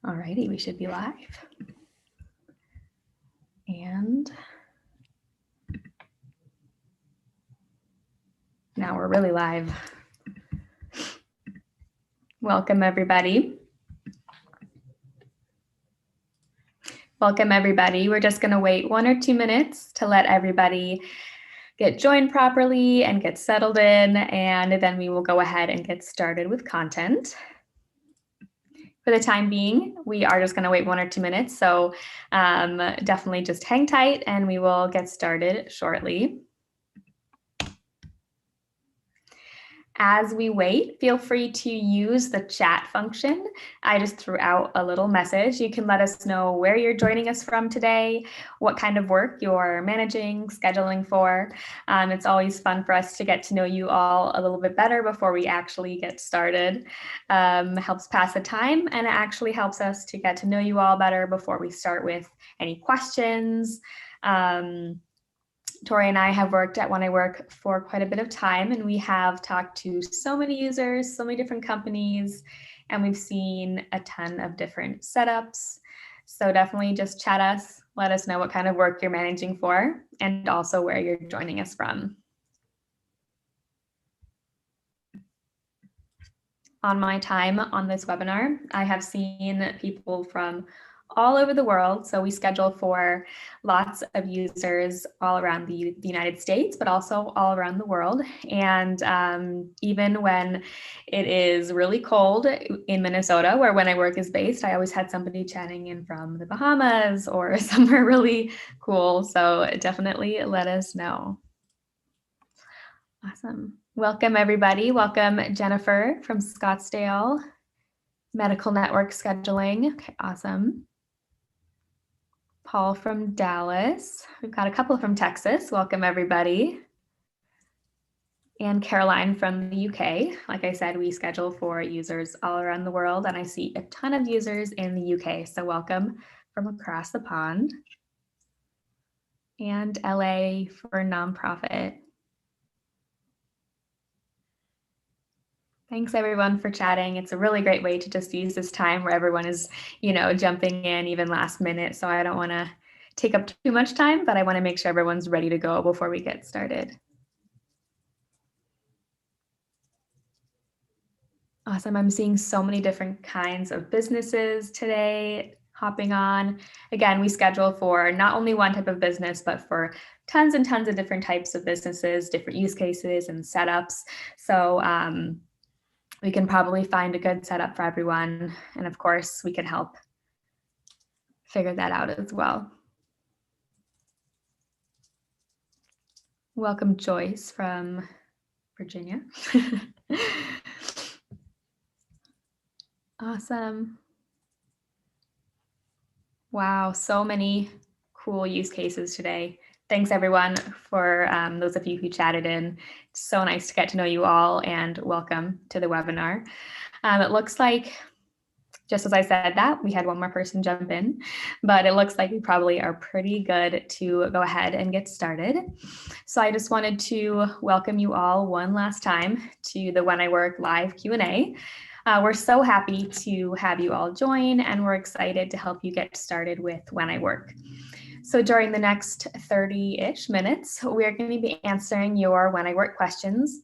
Alrighty, we should be live. And now we're really live. Welcome, everybody. Welcome, everybody. We're just going to wait 1 or 2 minutes to let everybody get joined properly and get settled in, and then we will go ahead and get started with content. For the time being, we are just going to wait 1 or 2 minutes, so definitely just hang tight and we will get started shortly. As we wait, feel free to use the chat function. I just threw out a little message. You can let us know where you're joining us from today, what kind of work you're managing, scheduling for. It's always fun for us to get to know you all a little bit better before we actually get started. Helps pass the time, and it actually helps us to get to know you all better before we start with any questions. Tori and I have worked at When I Work for quite a bit of time, and we have talked to so many users, so many different companies, and we've seen a ton of different setups. So definitely just chat us, let us know what kind of work you're managing for, and also where you're joining us from. On my time on this webinar, I have seen people from all over the world. So we schedule for lots of users all around the United States, but also all around the world. And even when it is really cold in Minnesota, where When I Work is based, I always had somebody chatting in from the Bahamas or somewhere really cool. So definitely let us know. Awesome. Welcome, everybody. Welcome, Jennifer from Scottsdale, Medical Network Scheduling. Okay, awesome. Paul from Dallas. We've got a couple from Texas. Welcome, everybody. And Caroline from the UK. Like I said, we schedule for users all around the world, and I see a ton of users in the UK. So welcome from across the pond. And LA for nonprofit. Thanks everyone for chatting. It's a really great way to just use this time where everyone is, jumping in even last minute. So I don't want to take up too much time, but I want to make sure everyone's ready to go before we get started. Awesome. I'm seeing so many different kinds of businesses today hopping on. Again, we schedule for not only one type of business, but for tons and tons of different types of businesses, different use cases and setups. So we can probably find a good setup for everyone. And of course, we can help figure that out as well. Welcome, Joyce from Virginia. Awesome. Wow, so many cool use cases today. Thanks everyone for those of you who chatted in. It's so nice to get to know you all, and welcome to the webinar. It looks like, just as I said that, we had one more person jump in, but it looks like we probably are pretty good to go ahead and get started. So I just wanted to welcome you all one last time to the When I Work live Q&A. We're so happy to have you all join, and we're excited to help you get started with When I Work. So during the next 30-ish minutes, we're going to be answering your When I Work questions.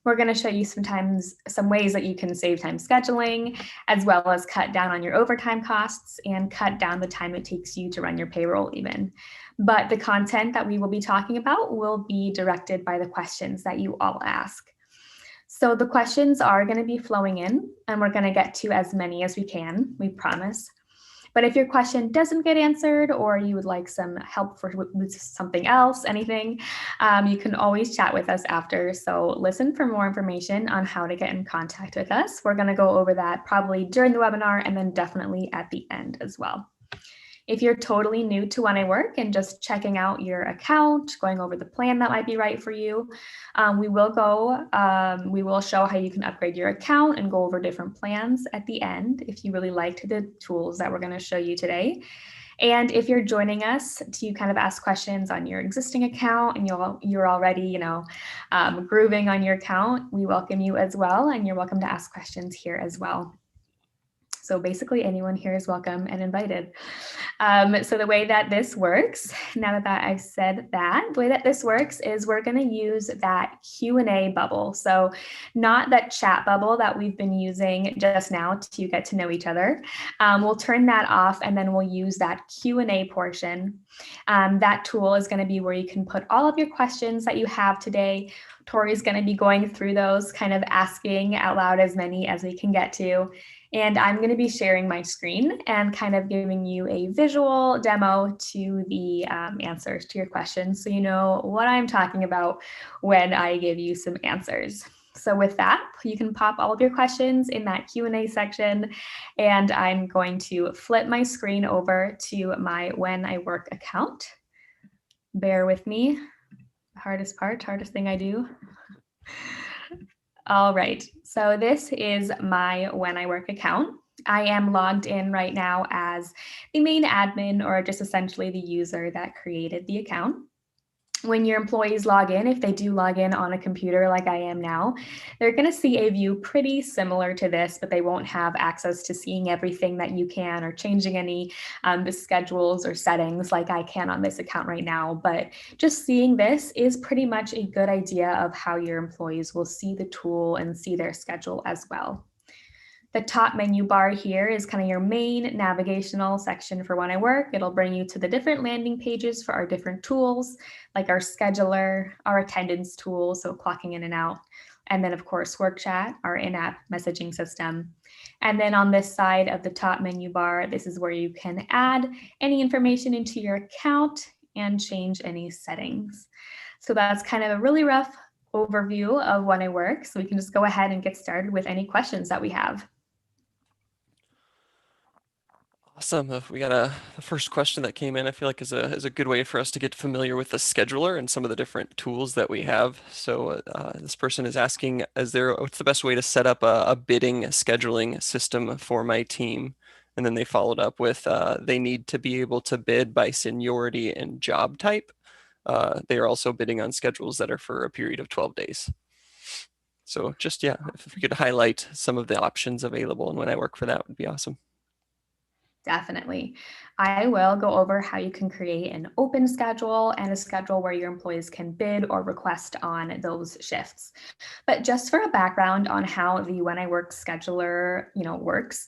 We're going to show you some ways that you can save time scheduling, as well as cut down on your overtime costs and cut down the time it takes you to run your payroll even. But the content that we will be talking about will be directed by the questions that you all ask. So the questions are going to be flowing in, and we're going to get to as many as we can, we promise. But if your question doesn't get answered, or you would like some help with something else, anything, you can always chat with us after. So listen for more information on how to get in contact with us. We're going to go over that probably during the webinar, and then definitely at the end as well. If you're totally new to When I Work and just checking out your account, going over the plan that might be right for you, we will show how you can upgrade your account and go over different plans at the end if you really liked the tools that we're going to show you today. And if you're joining us to kind of ask questions on your existing account and you're already, grooving on your account, we welcome you as well, and you're welcome to ask questions here as well. So basically anyone here is welcome and invited. So the way that this works, now that I've said that, the way that this works is we're going to use that Q&A bubble. So not that chat bubble that we've been using just now to get to know each other. We'll turn that off and then we'll use that Q&A portion. That tool is going to be where you can put all of your questions that you have today. Tori's going to be going through those, kind of asking out loud as many as we can get to. And I'm going to be sharing my screen and kind of giving you a visual demo to the answers to your questions, so you know what I'm talking about when I give you some answers. So with that, you can pop all of your questions in that Q&A section, and I'm going to flip my screen over to my When I Work account. Bear with me. Hardest thing I do. All right, so this is my When I Work account. I am logged in right now as the main admin, or just essentially the user that created the account. When your employees log in, if they do log in on a computer like I am now, they're going to see a view pretty similar to this, but they won't have access to seeing everything that you can or changing any the schedules or settings like I can on this account right now. But just seeing this is pretty much a good idea of how your employees will see the tool and see their schedule as well. The top menu bar here is kind of your main navigational section for When I Work. It'll bring you to the different landing pages for our different tools, like our scheduler, our attendance tool, so clocking in and out, and then of course Work Chat, our in-app messaging system. And then on this side of the top menu bar, this is where you can add any information into your account and change any settings. So that's kind of a really rough overview of When I Work. So we can just go ahead and get started with any questions that we have. Awesome. We got the first question that came in, I feel like is a good way for us to get familiar with the scheduler and some of the different tools that we have. So this person is asking, what's the best way to set up a bidding scheduling system for my team? And then they followed up with, they need to be able to bid by seniority and job type. They are also bidding on schedules that are for a period of 12 days. So just, yeah, if we could highlight some of the options available and When I Work for that would be awesome. Definitely. I will go over how you can create an open schedule and a schedule where your employees can bid or request on those shifts. But just for a background on how the When I Work scheduler, works,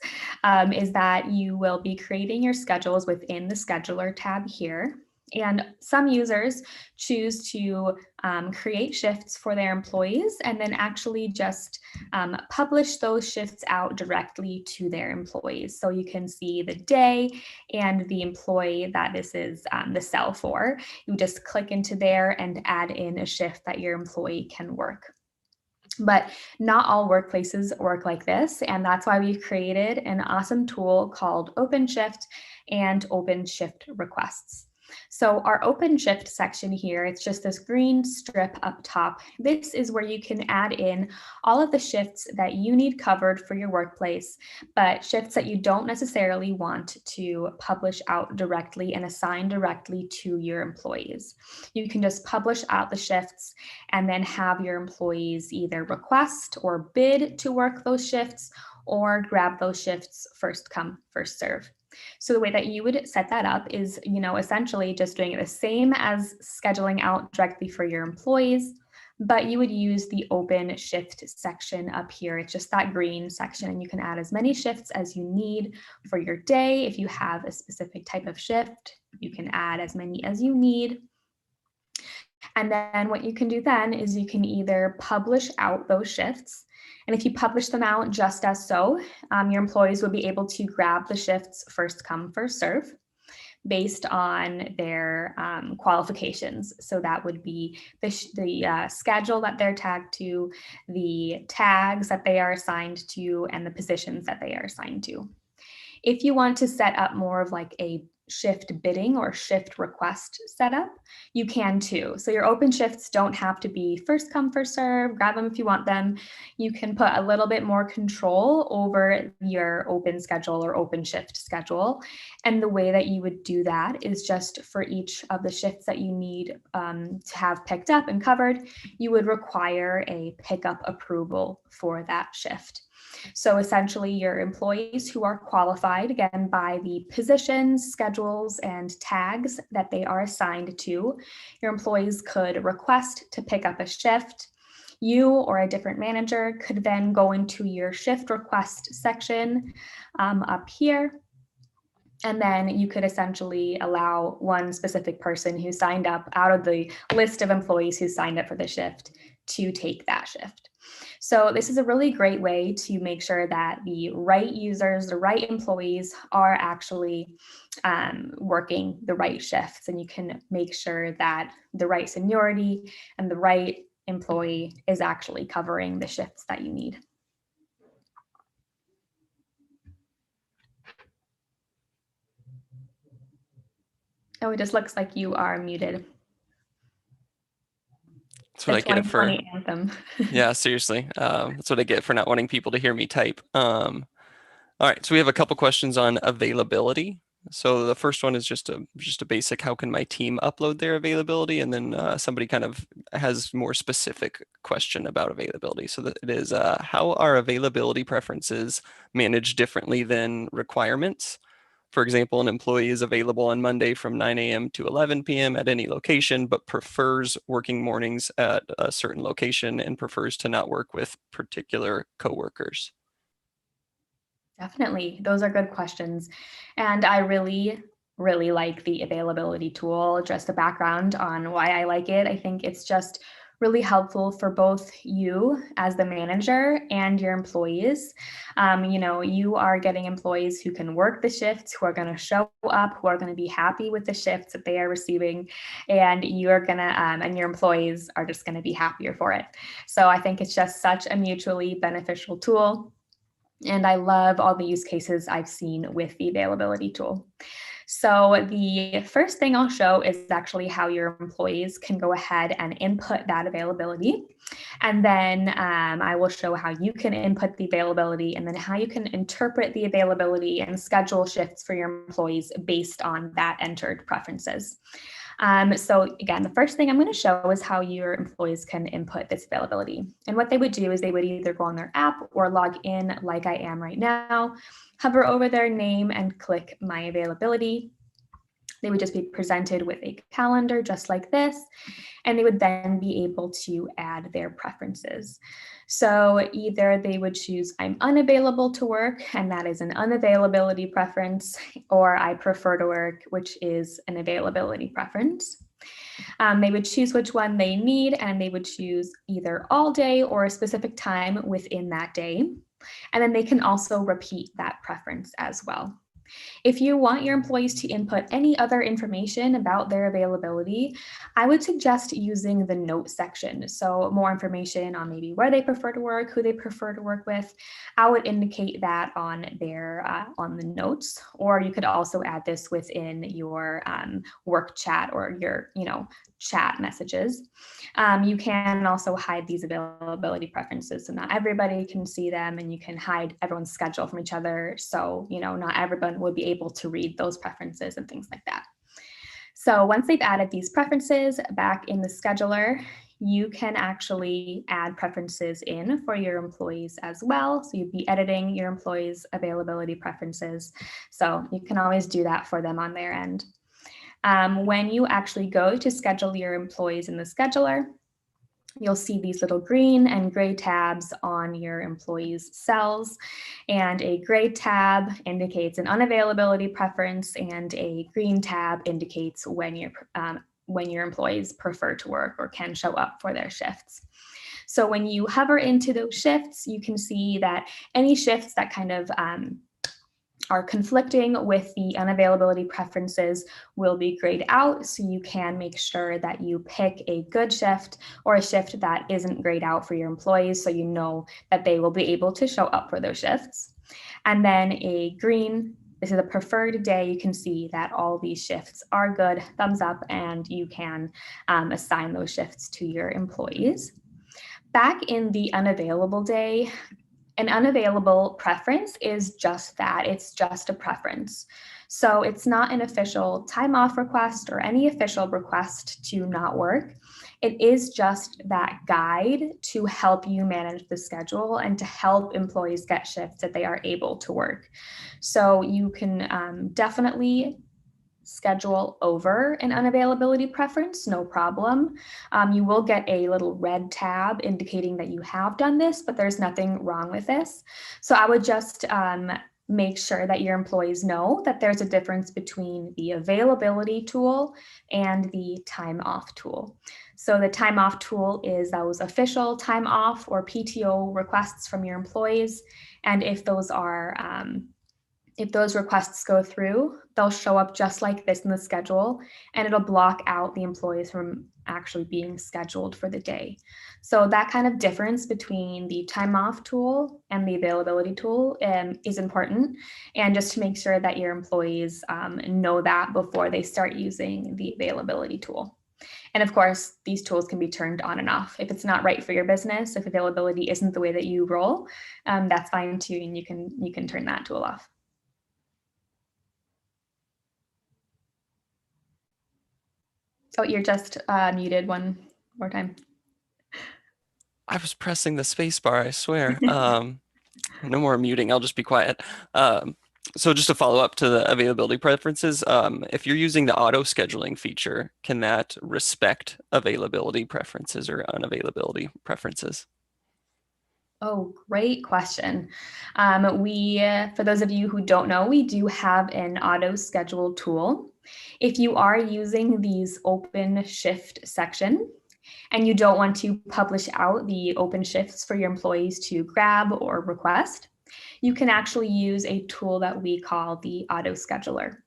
is that you will be creating your schedules within the scheduler tab here. And some users choose to create shifts for their employees and then actually just publish those shifts out directly to their employees. So you can see the day and the employee that this is the cell for. You just click into there and add in a shift that your employee can work. But not all workplaces work like this, and that's why we've created an awesome tool called OpenShift and OpenShift Requests. So our OpenShift section here, it's just this green strip up top. This is where you can add in all of the shifts that you need covered for your workplace, but shifts that you don't necessarily want to publish out directly and assign directly to your employees. You can just publish out the shifts and then have your employees either request or bid to work those shifts or grab those shifts first come, first serve. So the way that you would set that up is, essentially just doing it the same as scheduling out directly for your employees, but you would use the open shift section up here. It's just that green section, and you can add as many shifts as you need for your day. If you have a specific type of shift, you can add as many as you need. And then what you can do then is you can either publish out those shifts. And if you publish them out just as so, your employees will be able to grab the shifts first come, first serve based on their qualifications. So that would be the schedule that they're tagged to, the tags that they are assigned to, and the positions that they are assigned to. If you want to set up more of like a shift bidding or shift request setup, you can too. So your open shifts don't have to be first come, first serve, grab them if you want them. You can put a little bit more control over your open schedule or open shift schedule. And the way that you would do that is just for each of the shifts that you need to have picked up and covered, you would require a pickup approval for that shift. So essentially your employees who are qualified, again, by the positions, schedules, and tags that they are assigned to, your employees could request to pick up a shift. You or a different manager could then go into your shift request section up here. And then you could essentially allow one specific person who signed up out of the list of employees who signed up for the shift to take that shift. So this is a really great way to make sure that the right users, the right employees are actually working the right shifts, and you can make sure that the right seniority and the right employee is actually covering the shifts that you need. Oh, it just looks like you are muted. That's what I get for, anthem. yeah, seriously. That's what I get for not wanting people to hear me type. All right, so we have a couple questions on availability. So the first one is just a basic, how can my team upload their availability? And then somebody kind of has more specific question about availability. So that it is, how are availability preferences managed differently than requirements? For example, an employee is available on Monday from 9 a.m. to 11 p.m. at any location, but prefers working mornings at a certain location and prefers to not work with particular coworkers. Definitely. Those are good questions. And I really, really like the availability tool. Just a background on why I like it. I think it's just really helpful for both you as the manager and your employees. You are getting employees who can work the shifts, who are going to show up, who are going to be happy with the shifts that they are receiving, and you're going to, and your employees are just going to be happier for it. So I think it's just such a mutually beneficial tool. And I love all the use cases I've seen with the availability tool. So the first thing I'll show is actually how your employees can go ahead and input that availability. And then I will show how you can input the availability, and then how you can interpret the availability and schedule shifts for your employees based on that entered preferences. So again, the first thing I'm going to show is how your employees can input this availability. And what they would do is they would either go on their app or log in like I am right now, hover over their name and click My Availability. They would just be presented with a calendar just like this, and they would then be able to add their preferences. So either they would choose I'm unavailable to work, and that is an unavailability preference, or I prefer to work, which is an availability preference. They would choose which one they need, and they would choose either all day or a specific time within that day. And then they can also repeat that preference as well. If you want your employees to input any other information about their availability, I would suggest using the note section. So more information on maybe where they prefer to work, who they prefer to work with. I would indicate that on on the notes, or you could also add this within your work chat or your chat messages. You can also hide these availability preferences, so not everybody can see them, and you can hide everyone's schedule from each other. So, not everyone would be able to read those preferences and things like that. So once they've added these preferences back in the scheduler, you can actually add preferences in for your employees as well. So you'd be editing your employees' availability preferences. So you can always do that for them on their end. When you actually go to schedule your employees in the scheduler, you'll see these little green and gray tabs on your employees' cells, and a gray tab indicates an unavailability preference, and a green tab indicates when your employees prefer to work or can show up for their shifts. So when you hover into those shifts, you can see that any shifts that kind of are conflicting with the unavailability preferences will be grayed out, so you can make sure that you pick a good shift or a shift that isn't grayed out for your employees, so you know that they will be able to show up for those shifts. And then a green, this is a preferred day. You can see that all these shifts are good, thumbs up, and you can assign those shifts to your employees. Back in the unavailable day, An unavailable preference is just that. It's just a preference. So it's not an official time off request or any official request to not work. It is just that guide to help you manage the schedule and to help employees get shifts that they are able to work. So you can definitely schedule over an unavailability preference, no problem. You will get a little red tab indicating that you have done this, but there's nothing wrong with this. So I would just make sure that your employees know that there's a difference between the availability tool and the time off tool. So the time off tool is those official time off or PTO requests from your employees. And if those requests go through, they'll show up just like this in the schedule, and it'll block out the employees from actually being scheduled for the day. So that kind of difference between the time off tool and the availability tool is important. And just to make sure that your employees know that before they start using the availability tool. And of course, these tools can be turned on and off. If it's not right for your business, if availability isn't the way that you roll, that's fine too, and you can turn that tool off. Oh, you're just muted one more time. I was pressing the space bar, I swear. No more muting, I'll just be quiet. So just to follow up to the availability preferences, if you're using the auto scheduling feature, can that respect availability preferences or unavailability preferences? Oh, great question. For those of you who don't know, we do have an auto schedule tool. If you are using these open shift section and you don't want to publish out the open shifts for your employees to grab or request, you can actually use a tool that we call the auto scheduler.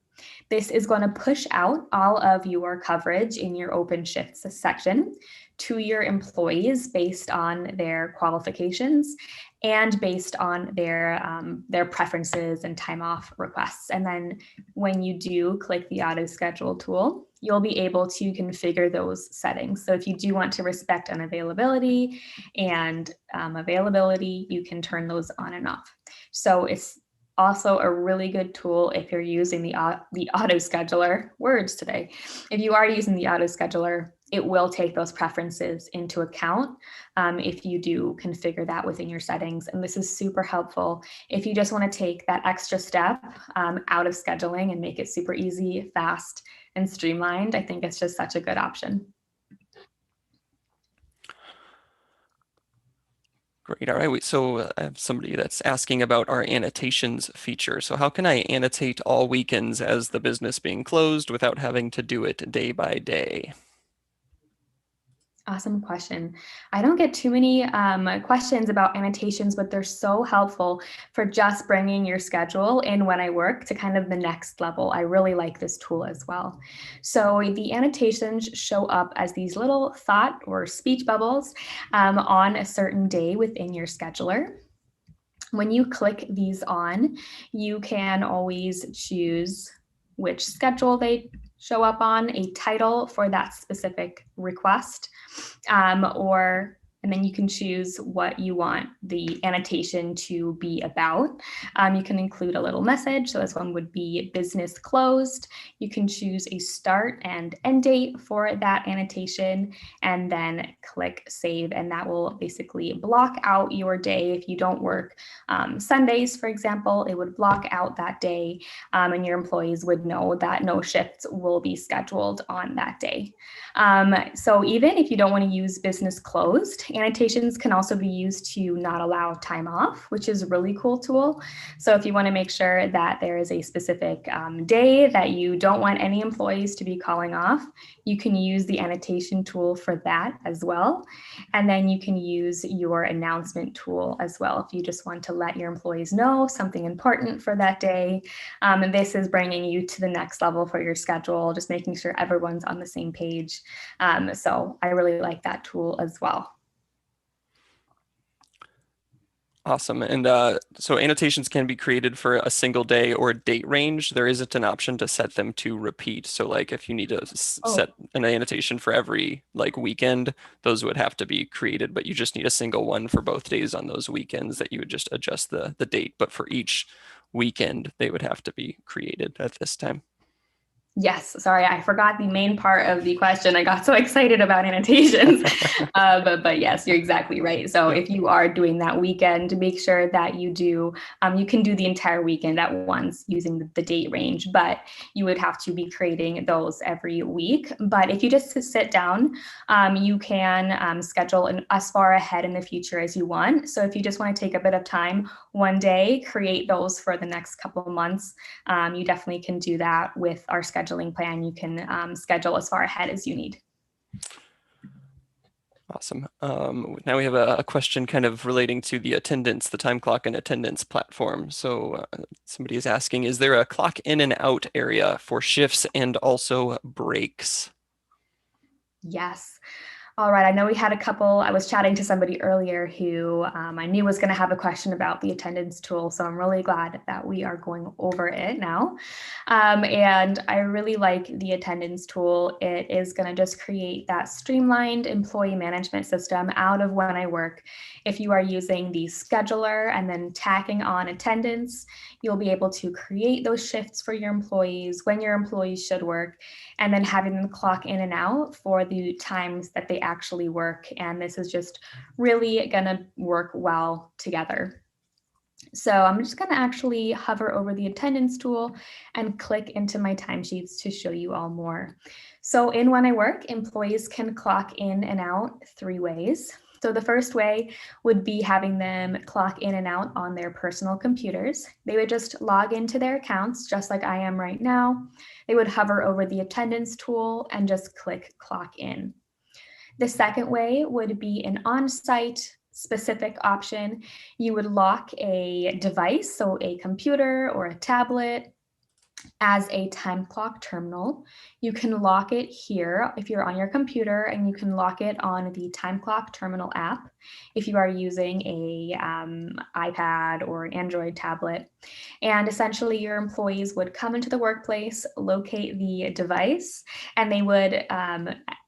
This is going to push out all of your coverage in your open shifts section to your employees based on their qualifications and based on their preferences and time off requests. And then when you do click the auto schedule tool, you'll be able to configure those settings. So if you do want to respect unavailability and availability, you can turn those on and off. So it's also a really good tool if you're using the auto scheduler. Words today. If you are using the auto scheduler, it will take those preferences into account if you do configure that within your settings. And this is super helpful if you just want to take that extra step out of scheduling and make it super easy, fast, and streamlined. I think it's just such a good option. Great. All right. So I have somebody that's asking about our annotations feature. So how can I annotate all weekends as the business being closed without having to do it day by day? Awesome question. I don't get too many questions about annotations, but they're so helpful for just bringing your schedule in when I work to kind of the next level. I really like this tool as well. So the annotations show up as these little thought or speech bubbles on a certain day within your scheduler. When you click these on, you can always choose which schedule they show up on, a title for that specific request, and then you can choose what you want the annotation to be about. You can include a little message. So this one would be business closed. You can choose a start and end date for that annotation, and then click save. And that will basically block out your day. If you don't work Sundays, for example, it would block out that day, and your employees would know that no shifts will be scheduled on that day. So even if you don't want to use business closed, annotations can also be used to not allow time off, which is a really cool tool. So if you want to make sure that there is a specific day that you don't want any employees to be calling off, you can use the annotation tool for that as well. And then you can use your announcement tool as well if you just want to let your employees know something important for that day. And this is bringing you to the next level for your schedule, just making sure everyone's on the same page. So I really like that tool as well. Awesome. And so annotations can be created for a single day or a date range. There isn't an option to set them to repeat. So like if you need to set Oh, an annotation for every like weekend, those would have to be created, but you just need a single one for both days on those weekends that you would just adjust the date. But for each weekend, they would have to be created at this time. yes, sorry, I forgot the main part of the question. I got so excited about annotations. But yes, you're exactly right. So Yep. if you are doing that weekend, make sure that you can do the entire weekend at once using the date range, but you would have to be creating those every week. But if you just sit down, you can schedule as far ahead in the future as you want. So if you just want to take a bit of time one day, create those for the next couple of months, you definitely can do that with our scheduling plan. You can schedule as far ahead as you need. Awesome. Now we have a question kind of relating to the attendance, the time clock and attendance platform. So somebody is asking, is there a clock in and out area for shifts and also breaks? Yes. All right. I know we had a couple. I was chatting to somebody earlier who I knew was going to have a question about the attendance tool. So I'm really glad that we are going over it now. And I really like the attendance tool. It is going to just create that streamlined employee management system out of When I Work. If you are using the scheduler and then tacking on attendance, you'll be able to create those shifts for your employees when your employees should work, and then having them clock in and out for the times that they actually work. And this is just really gonna work well together. So I'm just gonna actually hover over the attendance tool and click into my timesheets to show you all more. So in When I Work, employees can clock in and out 3 ways. So the first way would be having them clock in and out on their personal computers. They would just log into their accounts, just like I am right now. They would hover over the attendance tool and just click clock in. The second way would be an on-site specific option. You would lock a device, so a computer or a tablet, as a time clock terminal. You can lock it here if you're on your computer, and you can lock it on the time clock terminal app if you are using a iPad or an Android tablet. And essentially your employees would come into the workplace, locate the device, and they would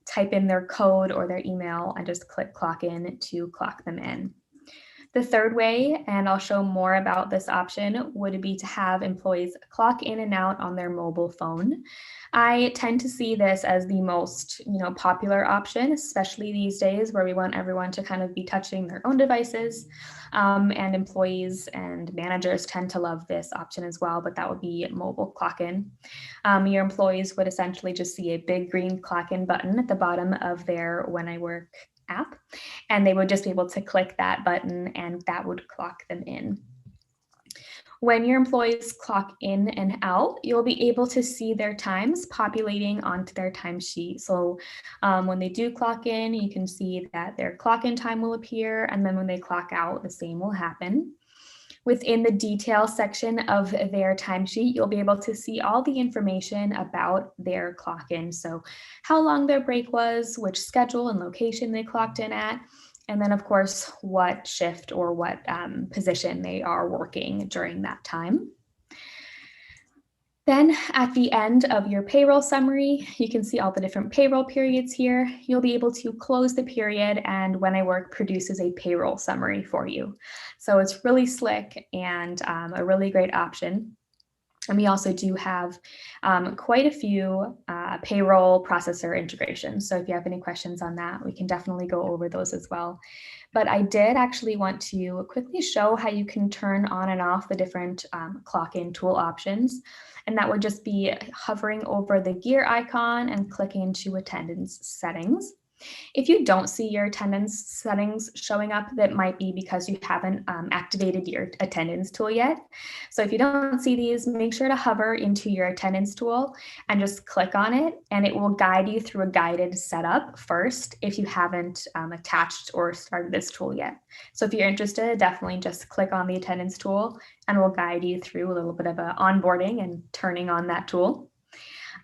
type in their code or their email and just click clock in to clock them in. The third way, and I'll show more about this option, would be to have employees clock in and out on their mobile phone. I tend to see this as the most, popular option, especially these days where we want everyone to kind of be touching their own devices. And employees and managers tend to love this option as well, but that would be mobile clock in. Your employees would essentially just see a big green clock in button at the bottom of their When I Work app, and they would just be able to click that button and that would clock them in. When your employees clock in and out, you'll be able to see their times populating onto their timesheet. So when they do clock in, you can see that their clock in time will appear, and then when they clock out, the same will happen. Within the detail section of their timesheet, you'll be able to see all the information about their clock in. So how long their break was, which schedule and location they clocked in at, and then of course, what shift or what position they are working during that time. Then at the end of your payroll summary, you can see all the different payroll periods here. You'll be able to close the period, and When I Work produces a payroll summary for you. So it's really slick and a really great option. And we also do have quite a few payroll processor integrations. So if you have any questions on that, we can definitely go over those as well. But I did actually want to quickly show how you can turn on and off the different clock in tool options. And that would just be hovering over the gear icon and clicking into attendance settings. If you don't see your attendance settings showing up, that might be because you haven't activated your attendance tool yet. So if you don't see these, make sure to hover into your attendance tool and just click on it, and it will guide you through a guided setup first if you haven't attached or started this tool yet. So if you're interested, definitely just click on the attendance tool and we'll guide you through a little bit of a onboarding and turning on that tool.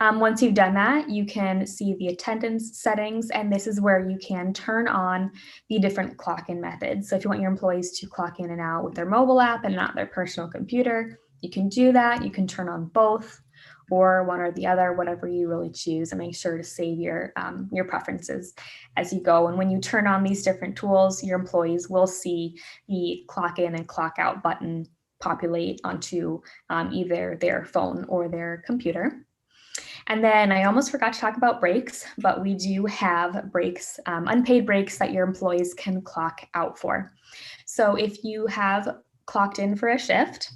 Once you've done that, you can see the attendance settings, and this is where you can turn on the different clock-in methods. So if you want your employees to clock in and out with their mobile app and not their personal computer, you can do that. You can turn on both or one or the other, whatever you really choose, and make sure to save your preferences as you go. And when you turn on these different tools, your employees will see the clock in and clock out button populate onto either their phone or their computer. And then I almost forgot to talk about breaks, but we do have breaks, unpaid breaks that your employees can clock out for. So if you have clocked in for a shift,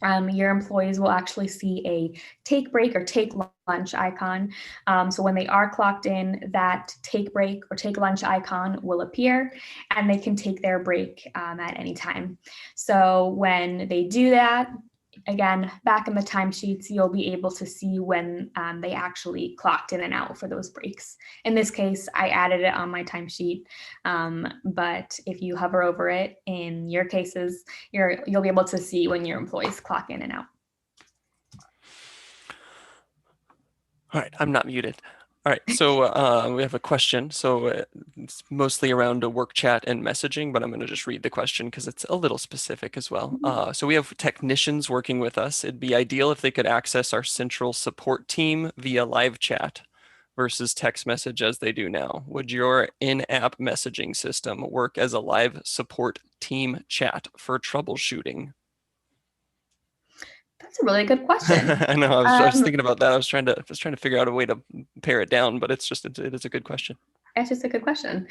your employees will actually see a take break or take lunch icon. So when they are clocked in, that take break or take lunch icon will appear, and they can take their break at any time. So when they do that, again, back in the timesheets, you'll be able to see when they actually clocked in and out for those breaks. In this case, I added it on my timesheet, but if you hover over it in your cases, you'll be able to see when your employees clock in and out. All right, I'm not muted. All right, so we have a question. So it's mostly around a work chat and messaging, but I'm going to just read the question because it's a little specific as well. So we have technicians working with us. It'd be ideal if they could access our central support team via live chat versus text message as they do now. Would your in-app messaging system work as a live support team chat for troubleshooting? That's a really good question. I know. I was thinking about that. I was trying to figure out a way to pare it down, but it is a good question. It's just a good question.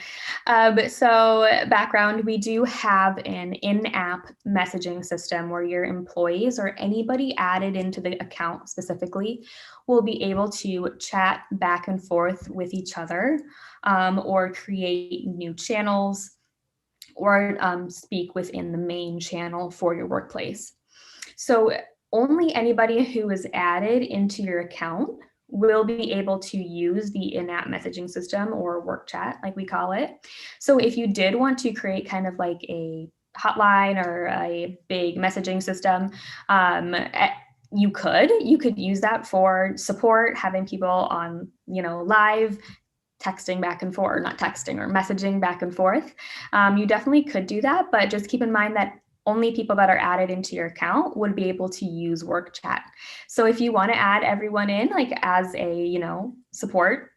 So background, we do have an in-app messaging system where your employees or anybody added into the account specifically will be able to chat back and forth with each other, or create new channels, or speak within the main channel for your workplace. So only anybody who is added into your account will be able to use the in-app messaging system, or work chat, like we call it. So if you did want to create kind of like a hotline or a big messaging system, you could use that for support, having people on, live texting back and forth, or not texting, or messaging back and forth. You definitely could do that, but just keep in mind that only people that are added into your account would be able to use work chat. So if you want to add everyone in, like as a, support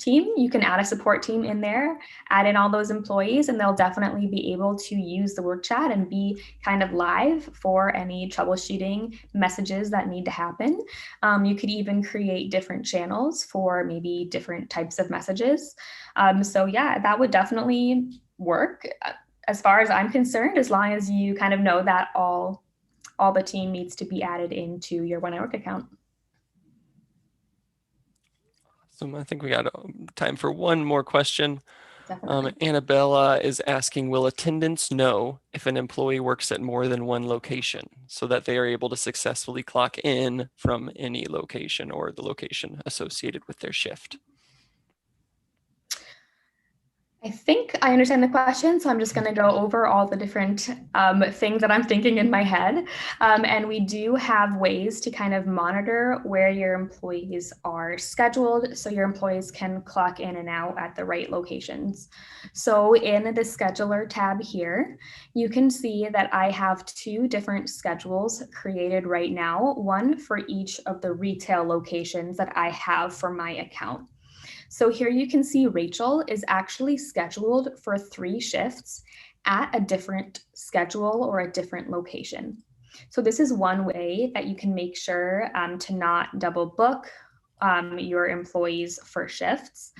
team, you can add a support team in there, add in all those employees, and they'll definitely be able to use the work chat and be kind of live for any troubleshooting messages that need to happen. You could even create different channels for maybe different types of messages. So yeah, that would definitely work. As far as I'm concerned, as long as you kind of know that all the team needs to be added into your When I Work account. So I think we got time for one more question. Definitely. Annabella is asking, will attendants know if an employee works at more than one location so that they are able to successfully clock in from any location or the location associated with their shift? I think I understand the question, so I'm just going to go over all the different things that I'm thinking in my head. And we do have ways to kind of monitor where your employees are scheduled, so your employees can clock in and out at the right locations. So in the scheduler tab here, you can see that I have two different schedules created right now, one for each of the retail locations that I have for my account. So here you can see Rachel is actually scheduled for 3 shifts at a different schedule or a different location. So this is one way that you can make sure to not double book your employees for shifts.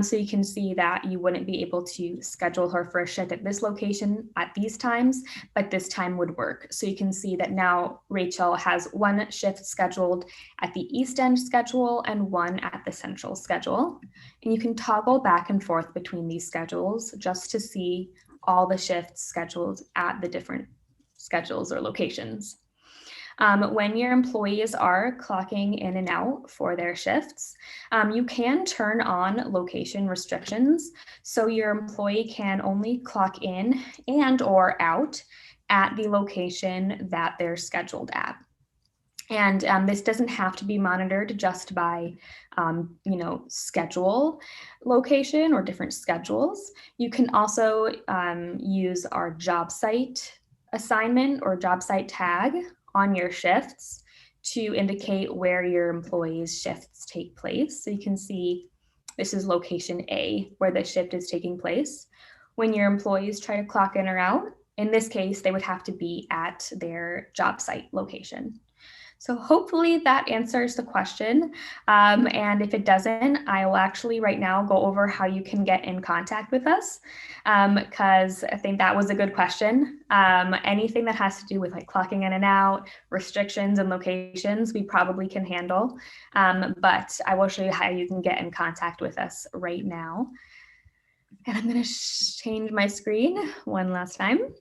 So you can see that you wouldn't be able to schedule her for a shift at this location at these times, but this time would work. So you can see that now Rachel has 1 shift scheduled at the East End schedule and 1 at the Central schedule. And you can toggle back and forth between these schedules just to see all the shifts scheduled at the different schedules or locations. When your employees are clocking in and out for their shifts, you can turn on location restrictions. So your employee can only clock in and or out at the location that they're scheduled at. And this doesn't have to be monitored just by, schedule location or different schedules. You can also use our job site assignment or job site tag on your shifts to indicate where your employees' shifts take place. So you can see this is location A, where the shift is taking place. When your employees try to clock in or out, in this case, they would have to be at their job site location. So hopefully that answers the question. And if it doesn't, I will actually right now go over how you can get in contact with us, because I think that was a good question. Anything that has to do with like clocking in and out, restrictions and locations, we probably can handle. But I will show you how you can get in contact with us right now. And I'm going to change my screen one last time.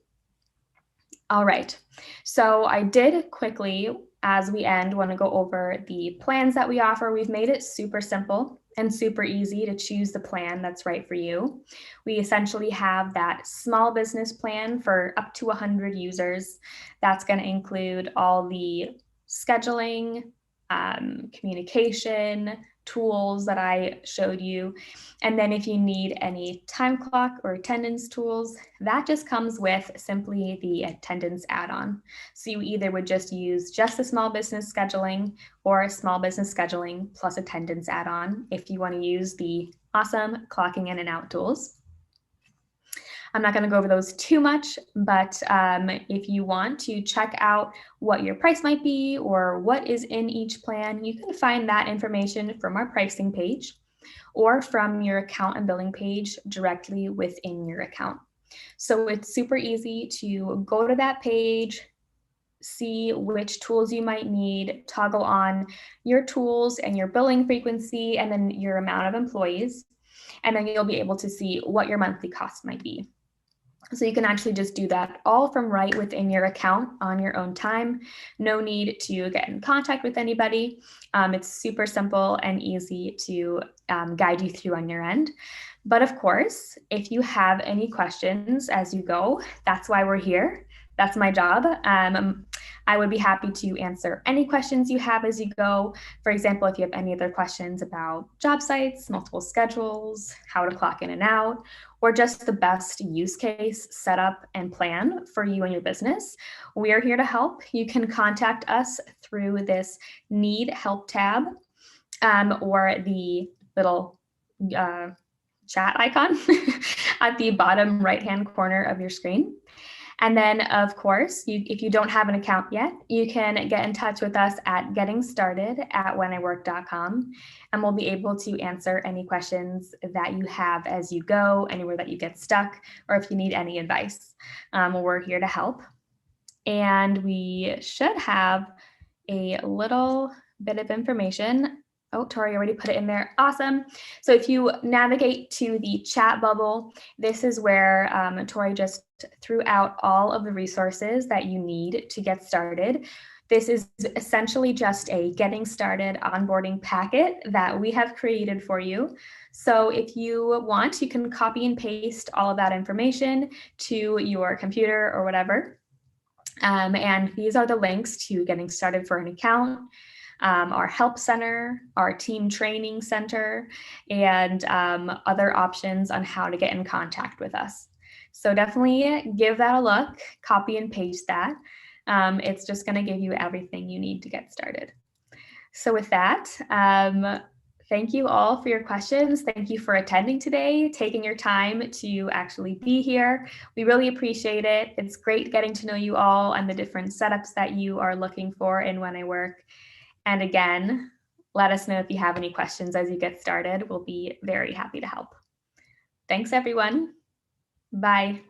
All right, so I did quickly, as we end, want to go over the plans that we offer. We've made it super simple and super easy to choose the plan that's right for you. We essentially have that small business plan for up to 100 users. That's going to include all the scheduling, communication, tools that I showed you. And then if you need any time clock or attendance tools, that just comes with simply the attendance add-on. So you either would just use just the small business scheduling or a small business scheduling plus attendance add-on if you want to use the awesome clocking in and out tools. I'm not going to go over those too much, but if you want to check out what your price might be or what is in each plan, you can find that information from our pricing page or from your account and billing page directly within your account. So it's super easy to go to that page, see which tools you might need, toggle on your tools and your billing frequency, and then your amount of employees. And then you'll be able to see what your monthly cost might be. So you can actually just do that all from right within your account on your own time. No need to get in contact with anybody. It's super simple and easy to guide you through on your end. But of course, if you have any questions as you go, that's why we're here. That's my job. I would be happy to answer any questions you have as you go. For example, if you have any other questions about job sites, multiple schedules, how to clock in and out, or just the best use case setup and plan for you and your business, we are here to help. You can contact us through this Need Help tab or the little chat icon at the bottom right-hand corner of your screen. And then, of course, if you don't have an account yet, you can get in touch with us at gettingstarted@wheniwork.com, and we'll be able to answer any questions that you have as you go, anywhere that you get stuck, or if you need any advice. We're here to help. And we should have a little bit of information. Oh, Tori already put it in there. Awesome. So if you navigate to the chat bubble, this is where Tori just threw out all of the resources that you need to get started. This is essentially just a getting started onboarding packet that we have created for you. So if you want, you can copy and paste all of that information to your computer or whatever. And these are the links to getting started for an account, our help center, our team training center, and other options on how to get in contact with us. So definitely give that a look, copy and paste that. It's just going to give you everything you need to get started. So with that, thank you all for your questions. Thank you for attending today, taking your time to actually be here. We really appreciate it. It's great getting to know you all and the different setups that you are looking for in When I Work. And again, let us know if you have any questions as you get started. We'll be very happy to help. Thanks, everyone. Bye.